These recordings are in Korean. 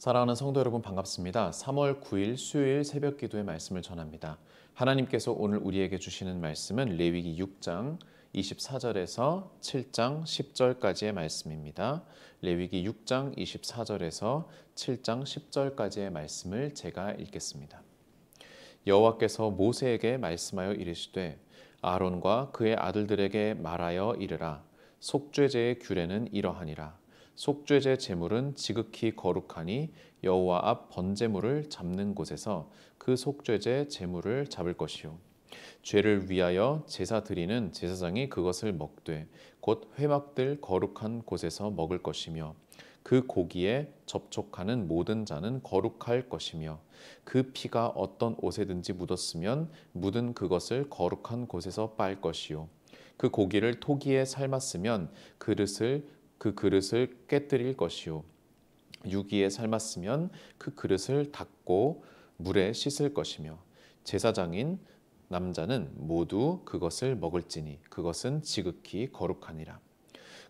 사랑하는 성도 여러분 반갑습니다. 3월 9일 수요일 새벽 기도의 말씀을 전합니다. 하나님께서 오늘 우리에게 주시는 말씀은 레위기 6장 24절에서 7장 10절까지의 말씀입니다. 레위기 6장 24절에서 7장 10절까지의 말씀을 제가 읽겠습니다. 여호와께서 모세에게 말씀하여 이르시되 아론과 그의 아들들에게 말하여 이르라. 속죄제의 규례는 이러하니라. 속죄제 제물은 지극히 거룩하니 여호와 앞 번제물을 잡는 곳에서 그 속죄제 제물을 잡을 것이요 죄를 위하여 제사 드리는 제사장이 그것을 먹되 곧 회막들 거룩한 곳에서 먹을 것이며 그 고기에 접촉하는 모든 자는 거룩할 것이며 그 피가 어떤 옷에든지 묻었으면 묻은 그것을 거룩한 곳에서 빨 것이요 그 고기를 토기에 삶았으면 그 그릇을 깨뜨릴 것이요 유기에 삶았으면 그 그릇을 닦고 물에 씻을 것이며 제사장인 남자는 모두 그것을 먹을지니 그것은 지극히 거룩하니라.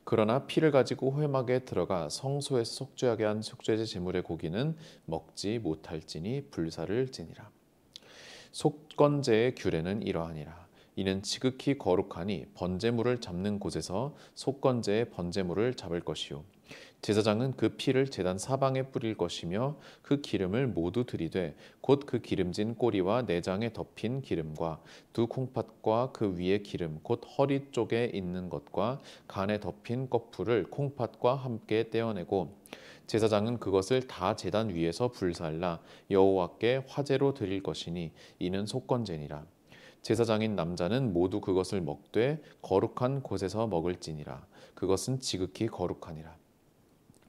그러나 피를 가지고 회막에 들어가 성소에서 속죄하게 한 속죄제 제물의 고기는 먹지 못할지니 불사를 지니라. 속건제의 규례는 이러하니라. 이는 지극히 거룩하니 번제물을 잡는 곳에서 속건제의 번제물을 잡을 것이요 제사장은 그 피를 제단 사방에 뿌릴 것이며 그 기름을 모두 들이되 곧 그 기름진 꼬리와 내장에 덮인 기름과 두 콩팥과 그 위에 기름 곧 허리 쪽에 있는 것과 간에 덮인 껍풀을 콩팥과 함께 떼어내고 제사장은 그것을 다 제단 위에서 불살라 여호와께 화제로 드릴 것이니 이는 속건제니라. 제사장인 남자는 모두 그것을 먹되 거룩한 곳에서 먹을지니라. 그것은 지극히 거룩하니라.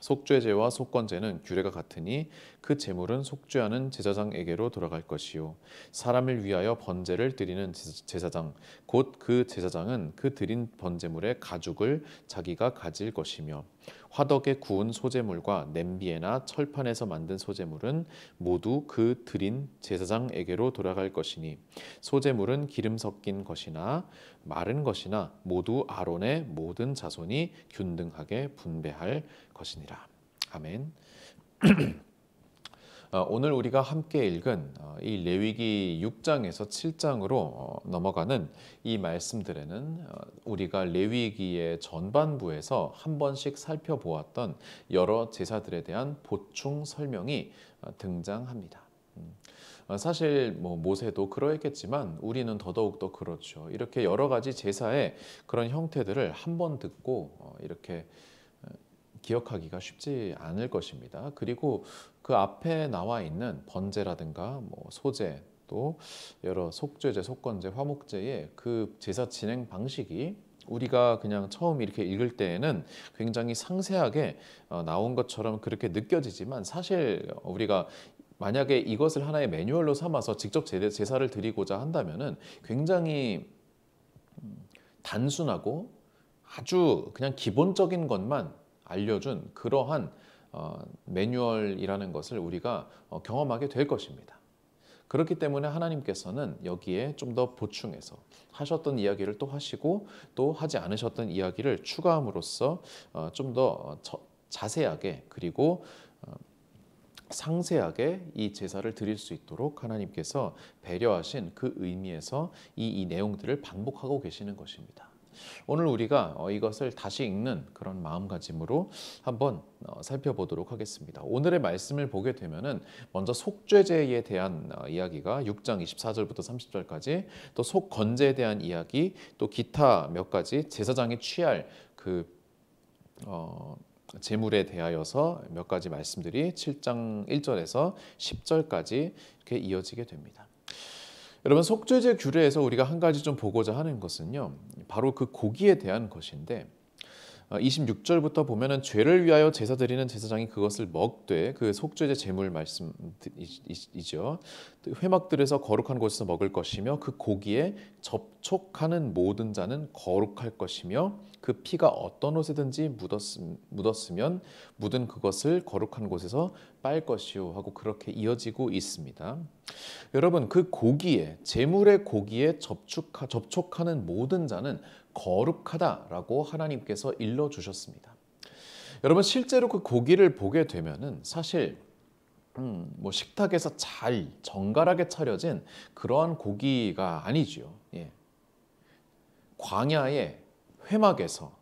속죄제와 속건제는 규례가 같으니 그 제물은 속죄하는 제사장에게로 돌아갈 것이요 사람을 위하여 번제를 드리는 제사장 곧 그 제사장은 그 드린 번제물의 가죽을 자기가 가질 것이며 화덕에 구운 소제물과 냄비에나 철판에서 만든 소제물은 모두 그 드린 제사장에게로 돌아갈 것이니 소제물은 기름 섞인 것이나 마른 것이나 모두 아론의 모든 자손이 균등하게 분배할 것이니라. 아멘. 오늘 우리가 함께 읽은 이 레위기 6장에서 7장으로 넘어가는 이 말씀들에는 우리가 레위기의 전반부에서 한 번씩 살펴보았던 여러 제사들에 대한 보충 설명이 등장합니다. 사실 모세도 그러했겠지만 우리는 더더욱 더 그렇죠. 이렇게 여러 가지 제사의 그런 형태들을 한 번 듣고 이렇게 기억하기가 쉽지 않을 것입니다. 그리고 그 앞에 나와 있는 번제라든가 소제 또 여러 속죄제, 속건제, 화목제의 그 제사 진행 방식이 우리가 그냥 처음 이렇게 읽을 때에는 굉장히 상세하게 나온 것처럼 그렇게 느껴지지만 사실 우리가 만약에 이것을 하나의 매뉴얼로 삼아서 직접 제사를 드리고자 한다면은 굉장히 단순하고 아주 그냥 기본적인 것만 알려준 그러한 매뉴얼이라는 것을 우리가 경험하게 될 것입니다. 그렇기 때문에 하나님께서는 여기에 좀 더 보충해서 하셨던 이야기를 또 하시고 또 하지 않으셨던 이야기를 추가함으로써 좀 더 자세하게 그리고 상세하게 이 제사를 드릴 수 있도록 하나님께서 배려하신 그 의미에서 이 내용들을 반복하고 계시는 것입니다. 오늘 우리가 이것을 다시 읽는 그런 마음가짐으로 한번 살펴보도록 하겠습니다. 오늘의 말씀을 보게 되면은 먼저 속죄제에 대한 이야기가 6장 24절부터 30절까지 또 속건제에 대한 이야기 또 기타 몇 가지 제사장이 취할 그 제물에 대하여서 몇 가지 말씀들이 7장 1절에서 10절까지 이렇게 이어지게 됩니다. 여러분 속죄제 규례에서 우리가 한 가지 좀 보고자 하는 것은요. 바로 그 고기에 대한 것인데 26절부터 보면은 죄를 위하여 제사 드리는 제사장이 그것을 먹되 그 속죄제 제물 말씀이죠. 회막들에서 거룩한 곳에서 먹을 것이며 그 고기에 접촉하는 모든 자는 거룩할 것이며 그 피가 어떤 옷에든지 묻었으면 묻은 그것을 거룩한 곳에서 빨 것이요 하고 그렇게 이어지고 있습니다. 여러분 그 고기에 제물의 고기에 접촉하는 모든 자는 거룩하다라고 하나님께서 일러주셨습니다. 여러분 실제로 그 고기를 보게 되면은 사실 뭐 식탁에서 잘 정갈하게 차려진 그러한 고기가 아니지요. 예. 광야의 회막에서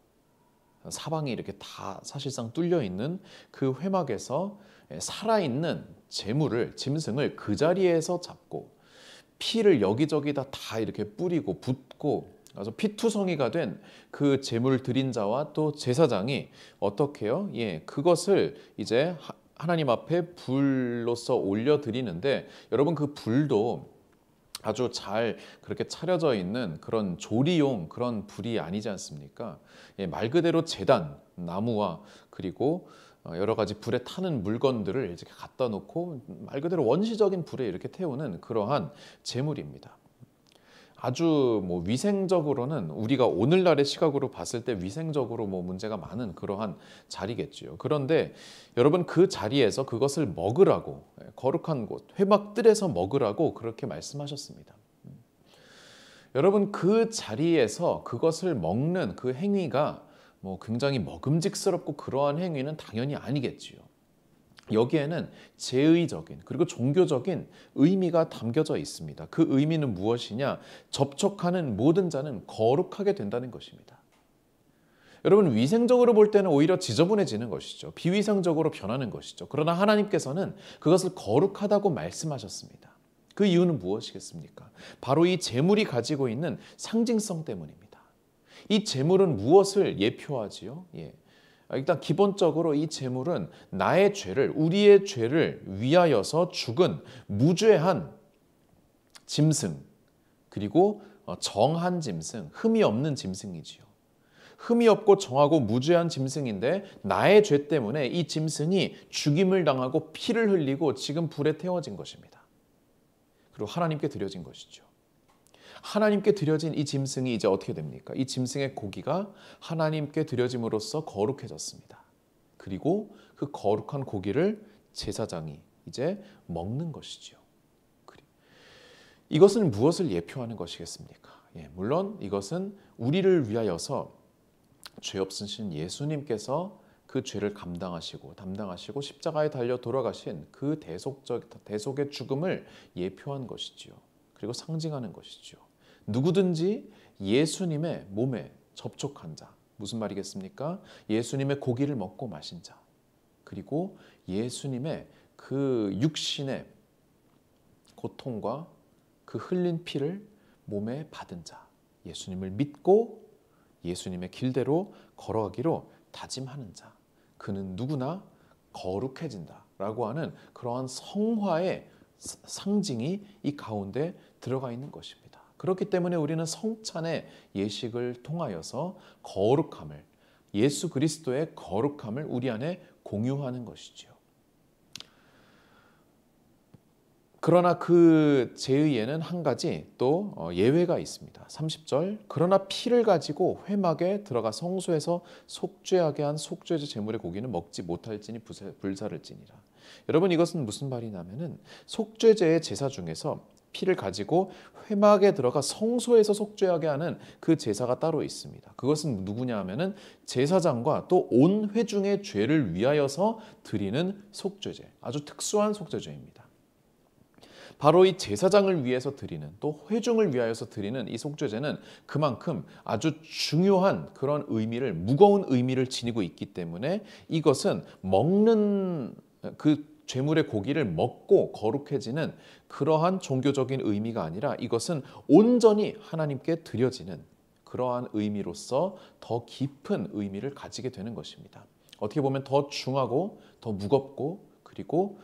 사방이 이렇게 다 사실상 뚫려 있는 그 회막에서 살아있는 제물을 짐승을 그 자리에서 잡고 피를 여기저기다 다 이렇게 뿌리고 붓고 그래서 피투성이가 된 그 제물 드린 자와 또 제사장이 어떻게 해요? 예, 그것을 이제 하나님 앞에 불로서 올려 드리는데 여러분 그 불도 아주 잘 그렇게 차려져 있는 그런 조리용 그런 불이 아니지 않습니까? 예, 말 그대로 제단, 나무와 그리고 여러 가지 불에 타는 물건들을 이렇게 갖다 놓고 말 그대로 원시적인 불에 이렇게 태우는 그러한 제물입니다. 아주 뭐 위생적으로는 우리가 오늘날의 시각으로 봤을 때 위생적으로 뭐 문제가 많은 그러한 자리겠지요. 그런데 여러분 그 자리에서 그것을 먹으라고 거룩한 곳 회막들에서 먹으라고 그렇게 말씀하셨습니다. 여러분 그 자리에서 그것을 먹는 그 행위가 뭐 굉장히 먹음직스럽고 그러한 행위는 당연히 아니겠지요. 여기에는 제의적인 그리고 종교적인 의미가 담겨져 있습니다. 그 의미는 무엇이냐? 접촉하는 모든 자는 거룩하게 된다는 것입니다. 여러분 위생적으로 볼 때는 오히려 지저분해지는 것이죠. 비위생적으로 변하는 것이죠. 그러나 하나님께서는 그것을 거룩하다고 말씀하셨습니다. 그 이유는 무엇이겠습니까? 바로 이 제물이 가지고 있는 상징성 때문입니다. 이 제물은 무엇을 예표하지요? 예. 일단 기본적으로 이 제물은 나의 죄를 우리의 죄를 위하여서 죽은 무죄한 짐승 그리고 정한 짐승 흠이 없는 짐승이지요. 흠이 없고 정하고 무죄한 짐승인데 나의 죄 때문에 이 짐승이 죽임을 당하고 피를 흘리고 지금 불에 태워진 것입니다. 그리고 하나님께 드려진 것이죠. 하나님께 드려진 이 짐승이 이제 어떻게 됩니까? 이 짐승의 고기가 하나님께 드려짐으로써 거룩해졌습니다. 그리고 그 거룩한 고기를 제사장이 이제 먹는 것이죠. 이것은 무엇을 예표하는 것이겠습니까? 예, 물론 이것은 우리를 위하여서 죄 없으신 예수님께서 그 죄를 담당하시고 십자가에 달려 돌아가신 그 대속의 죽음을 예표한 것이지요. 그리고 상징하는 것이지요. 누구든지 예수님의 몸에 접촉한 자, 무슨 말이겠습니까? 예수님의 고기를 먹고 마신 자, 그리고 예수님의 그 육신의 고통과 그 흘린 피를 몸에 받은 자, 예수님을 믿고 예수님의 길대로 걸어가기로 다짐하는 자, 그는 누구나 거룩해진다라고 하는 그러한 성화의 상징이 이 가운데 들어가 있는 것입니다. 그렇기 때문에 우리는 성찬의 예식을 통하여서 거룩함을, 예수 그리스도의 거룩함을 우리 안에 공유하는 것이죠. 그러나 그 제의에는 한 가지 또 예외가 있습니다. 30절 그러나 피를 가지고 회막에 들어가 성소에서 속죄하게 한 속죄제 제물의 고기는 먹지 못할지니 불사를지니라. 여러분 이것은 무슨 말이냐면은 속죄제의 제사 중에서 피를 가지고 회막에 들어가 성소에서 속죄하게 하는 그 제사가 따로 있습니다. 그것은 누구냐 하면은 제사장과 또 온 회중의 죄를 위하여서 드리는 속죄제, 아주 특수한 속죄제입니다. 바로 이 제사장을 위해서 드리는 또 회중을 위하여서 드리는 이 속죄제는 그만큼 아주 중요한 그런 의미를 무거운 의미를 지니고 있기 때문에 이것은 먹는 그 죄물의 고기를 먹고 거룩해지는 그러한 종교적인 의미가 아니라 이것은 온전히 하나님께 드려지는 그러한 의미로서 더 깊은 의미를 가지게 되는 것입니다. 어떻게 보면 더 중하고 더 무겁고 그리고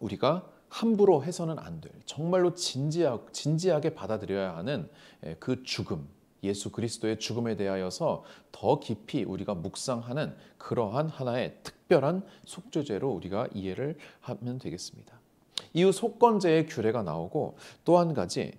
우리가 함부로 해서는 안 될 정말로 진지하게 받아들여야 하는 그 죽음, 예수 그리스도의 죽음에 대하여서 더 깊이 우리가 묵상하는 그러한 하나의 특별한 속죄제로 우리가 이해를 하면 되겠습니다. 이후 속건제의 규례가 나오고 또 한 가지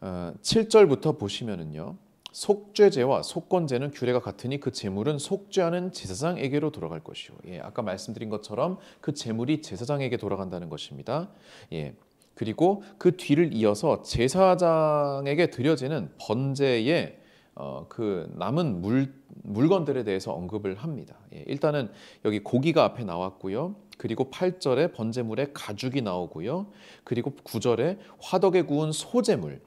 7절부터 보시면은요. 속죄제와 속건제는 규례가 같으니 그 제물은 속죄하는 제사장에게로 돌아갈 것이요. 예, 아까 말씀드린 것처럼 그 제물이 제사장에게 돌아간다는 것입니다. 예, 그리고 그 뒤를 이어서 제사장에게 드려지는 번제의 그 남은 물건들에 대해서 언급을 합니다. 일단은 여기 고기가 앞에 나왔고요. 그리고 8절에 번제물에 가죽이 나오고요. 그리고 9절에 화덕에 구운 소제물,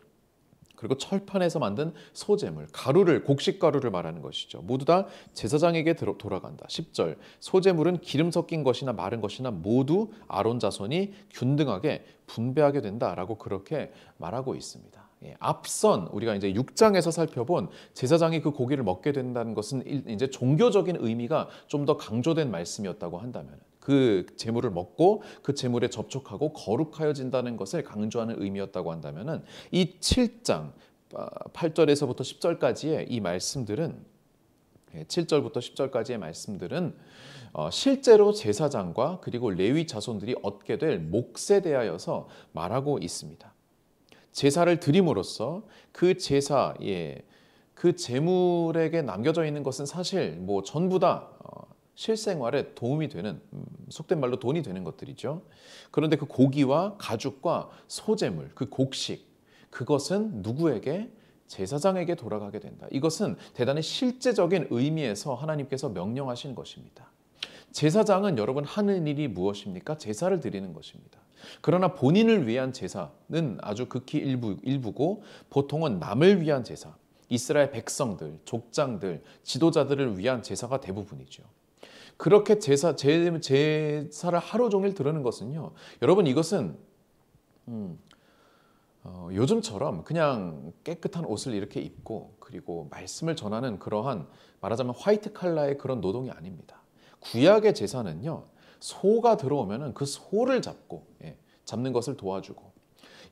그리고 철판에서 만든 소제물, 가루를, 곡식 가루를 말하는 것이죠. 모두 다 제사장에게 돌아간다. 10절, 소제물은 기름 섞인 것이나 마른 것이나 모두 아론 자손이 균등하게 분배하게 된다라고 그렇게 말하고 있습니다. 앞선 우리가 이제 6장에서 살펴본 제사장이 그 고기를 먹게 된다는 것은 이제 종교적인 의미가 좀 더 강조된 말씀이었다고 한다면, 그 제물을 먹고 그 제물에 접촉하고 거룩하여진다는 것을 강조하는 의미였다고 한다면은, 이 7장 8절에서부터 10절까지의 이 말씀들은, 7절부터 10절까지의 말씀들은 실제로 제사장과 그리고 레위 자손들이 얻게 될 몫에 대하여서 말하고 있습니다. 제사를 드림으로써 그 제사에, 그 제물에게 남겨져 있는 것은 사실 뭐 전부 다 실생활에 도움이 되는, 속된 말로 돈이 되는 것들이죠. 그런데 그 고기와 가죽과 소재물, 그 곡식, 그것은 누구에게? 제사장에게 돌아가게 된다. 이것은 대단히 실제적인 의미에서 하나님께서 명령하신 것입니다. 제사장은 여러분 하는 일이 무엇입니까? 제사를 드리는 것입니다. 그러나 본인을 위한 제사는 아주 극히 일부고, 보통은 남을 위한 제사, 이스라엘 백성들, 족장들, 지도자들을 위한 제사가 대부분이죠. 그렇게 제사를 하루 종일 드리는 것은요, 여러분 이것은 요즘처럼 그냥 깨끗한 옷을 이렇게 입고 그리고 말씀을 전하는 그러한, 말하자면 화이트 칼라의 그런 노동이 아닙니다. 구약의 제사는요, 소가 들어오면은 그 소를 잡는 것을 도와주고,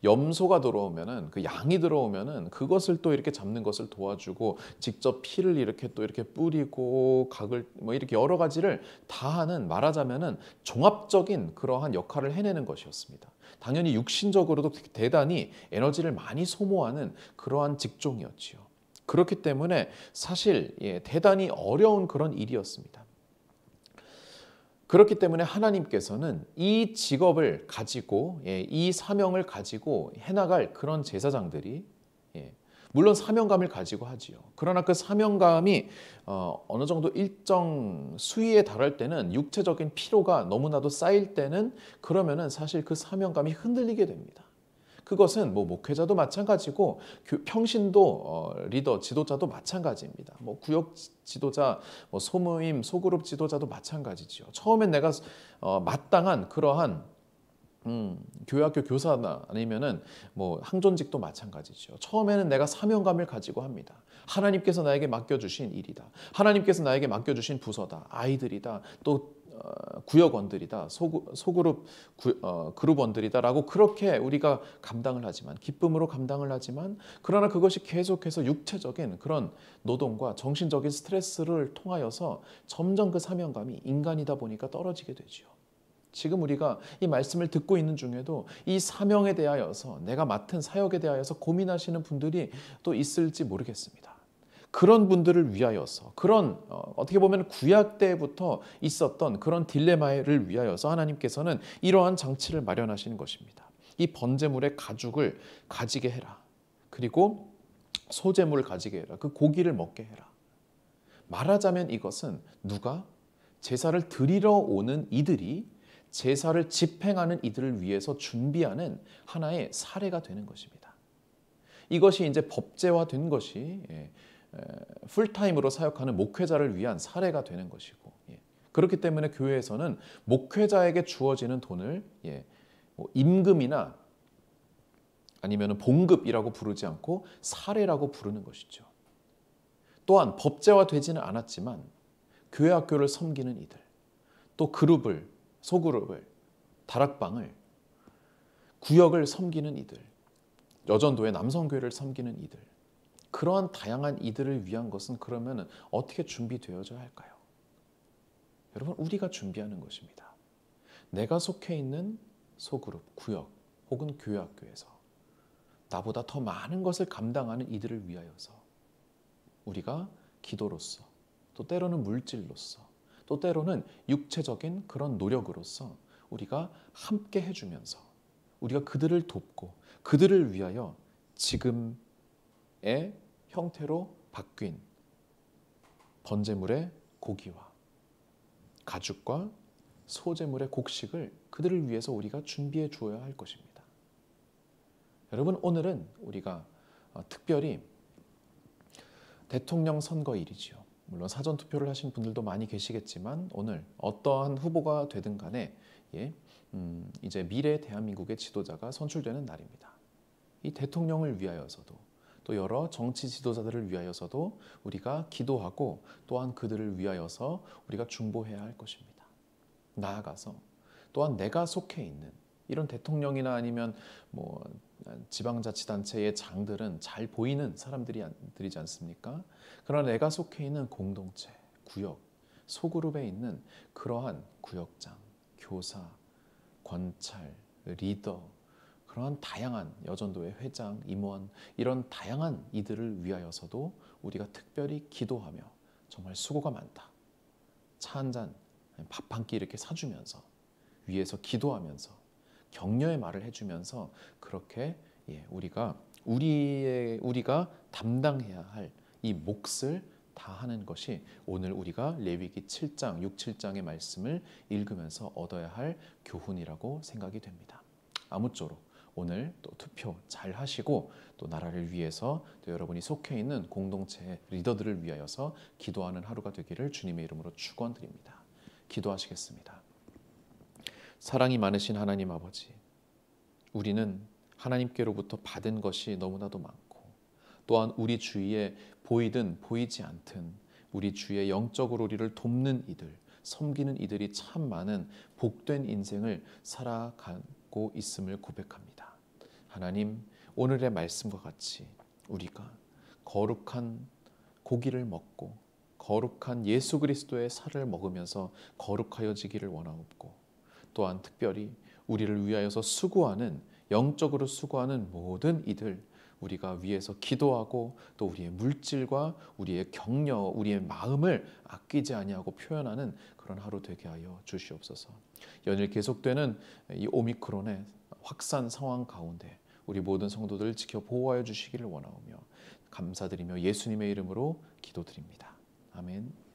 염소가 들어오면은, 그 양이 들어오면은 그것을 또 이렇게 잡는 것을 도와주고, 직접 피를 이렇게 또 이렇게 뿌리고, 각을 뭐 이렇게 여러 가지를 다 하는, 말하자면은 종합적인 그러한 역할을 해내는 것이었습니다. 당연히 육신적으로도 대단히 에너지를 많이 소모하는 그러한 직종이었지요. 그렇기 때문에 사실 대단히 어려운 그런 일이었습니다. 그렇기 때문에 하나님께서는 이 직업을 가지고, 이 사명을 가지고 해나갈 그런 제사장들이, 물론 사명감을 가지고 하지요. 그러나 그 사명감이 어느 정도 일정 수위에 달할 때는, 육체적인 피로가 너무나도 쌓일 때는, 그러면은 사실 그 사명감이 흔들리게 됩니다. 그것은 뭐 목회자도 마찬가지고, 평신도 리더, 지도자도 마찬가지입니다. 뭐 구역 지도자, 뭐 소모임, 소그룹 지도자도 마찬가지죠. 처음엔 내가 마땅한 그러한 교회학교 교사나 아니면은 뭐 항존직도 마찬가지죠. 처음에는 내가 사명감을 가지고 합니다. 하나님께서 나에게 맡겨주신 일이다. 하나님께서 나에게 맡겨주신 부서다. 아이들이다. 또 구역원들이다. 소그룹 그룹원들이다라고 그렇게 우리가 감당을 하지만, 기쁨으로 감당을 하지만, 그러나 그것이 계속해서 육체적인 그런 노동과 정신적인 스트레스를 통하여서 점점 그 사명감이 인간이다 보니까 떨어지게 되죠. 지금 우리가 이 말씀을 듣고 있는 중에도 이 사명에 대하여서, 내가 맡은 사역에 대하여서 고민하시는 분들이 또 있을지 모르겠습니다. 그런 분들을 위하여서, 그런 어떻게 보면 구약 때부터 있었던 그런 딜레마를 위하여서 하나님께서는 이러한 장치를 마련하시는 것입니다. 이 번제물의 가죽을 가지게 해라. 그리고 소제물을 가지게 해라. 그 고기를 먹게 해라. 말하자면 이것은 누가? 제사를 드리러 오는 이들이, 제사를 집행하는 이들을 위해서 준비하는 하나의 사례가 되는 것입니다. 이것이 이제 법제화된 것이 풀타임으로 사역하는 목회자를 위한 사례가 되는 것이고, 그렇기 때문에 교회에서는 목회자에게 주어지는 돈을 뭐 임금이나 아니면 봉급이라고 부르지 않고 사례라고 부르는 것이죠. 또한 법제화되지는 않았지만 교회 학교를 섬기는 이들, 또 그룹을, 소그룹을, 다락방을, 구역을 섬기는 이들, 여전도의 남성교회를 섬기는 이들, 그러한 다양한 이들을 위한 것은 그러면 어떻게 준비되어져야 할까요? 여러분, 우리가 준비하는 것입니다. 내가 속해 있는 소그룹, 구역 혹은 교회 학교에서 나보다 더 많은 것을 감당하는 이들을 위하여서 우리가 기도로서, 또 때로는 물질로서, 또 때로는 육체적인 그런 노력으로서 우리가 함께 해주면서 우리가 그들을 돕고 그들을 위하여 지금의 형태로 바뀐 번제물의 고기와 가죽과 소제물의 곡식을 그들을 위해서 우리가 준비해 주어야 할 것입니다. 여러분, 오늘은 우리가 특별히 대통령 선거일이지요. 물론 사전투표를 하신 분들도 많이 계시겠지만 오늘 어떠한 후보가 되든 간에 이제 미래 대한민국의 지도자가 선출되는 날입니다. 이 대통령을 위하여서도 또 여러 정치 지도자들을 위하여서도 우리가 기도하고 또한 그들을 위하여서 우리가 중보해야 할 것입니다. 나아가서 또한 내가 속해 있는 이런 대통령이나 아니면 지방자치단체의 장들은 잘 보이는 사람들이지 않습니까? 그러나 내가 속해 있는 공동체, 구역, 소그룹에 있는 그러한 구역장, 교사, 권찰, 리더, 그러한 다양한 여전도의 회장, 임원 이런 다양한 이들을 위하여서도 우리가 특별히 기도하며 정말 수고가 많다. 차 한 잔, 밥 한 끼 이렇게 사주면서 위에서 기도하면서 격려의 말을 해주면서 그렇게 우리가 담당해야 할 이 몫을 다하는 것이 오늘 우리가 레위기 7장, 6, 7장의 말씀을 읽으면서 얻어야 할 교훈이라고 생각이 됩니다. 아무쪼록 오늘 또 투표 잘 하시고 또 나라를 위해서 또 여러분이 속해 있는 공동체 리더들을 위하여서 기도하는 하루가 되기를 주님의 이름으로 축원드립니다. 기도하시겠습니다. 사랑이 많으신 하나님 아버지, 우리는 하나님께로부터 받은 것이 너무나도 많고 또한 우리 주위에 보이든 보이지 않든 우리 주위에 영적으로 우리를 돕는 이들, 섬기는 이들이 참 많은 복된 인생을 살아가고 있음을 고백합니다. 하나님, 오늘의 말씀과 같이 우리가 거룩한 고기를 먹고 거룩한 예수 그리스도의 살을 먹으면서 거룩하여지기를 원하옵고 또한 특별히 우리를 위하여서 수고하는 영적으로 수고하는 모든 이들 우리가 위해서 기도하고 또 우리의 물질과 우리의 격려, 우리의 마음을 아끼지 아니하고 표현하는 그런 하루 되게 하여 주시옵소서. 연일 계속되는 이 오미크론의 확산 상황 가운데 우리 모든 성도들 지켜 보호하여 주시기를 원하오며 감사드리며 예수님의 이름으로 기도드립니다. 아멘.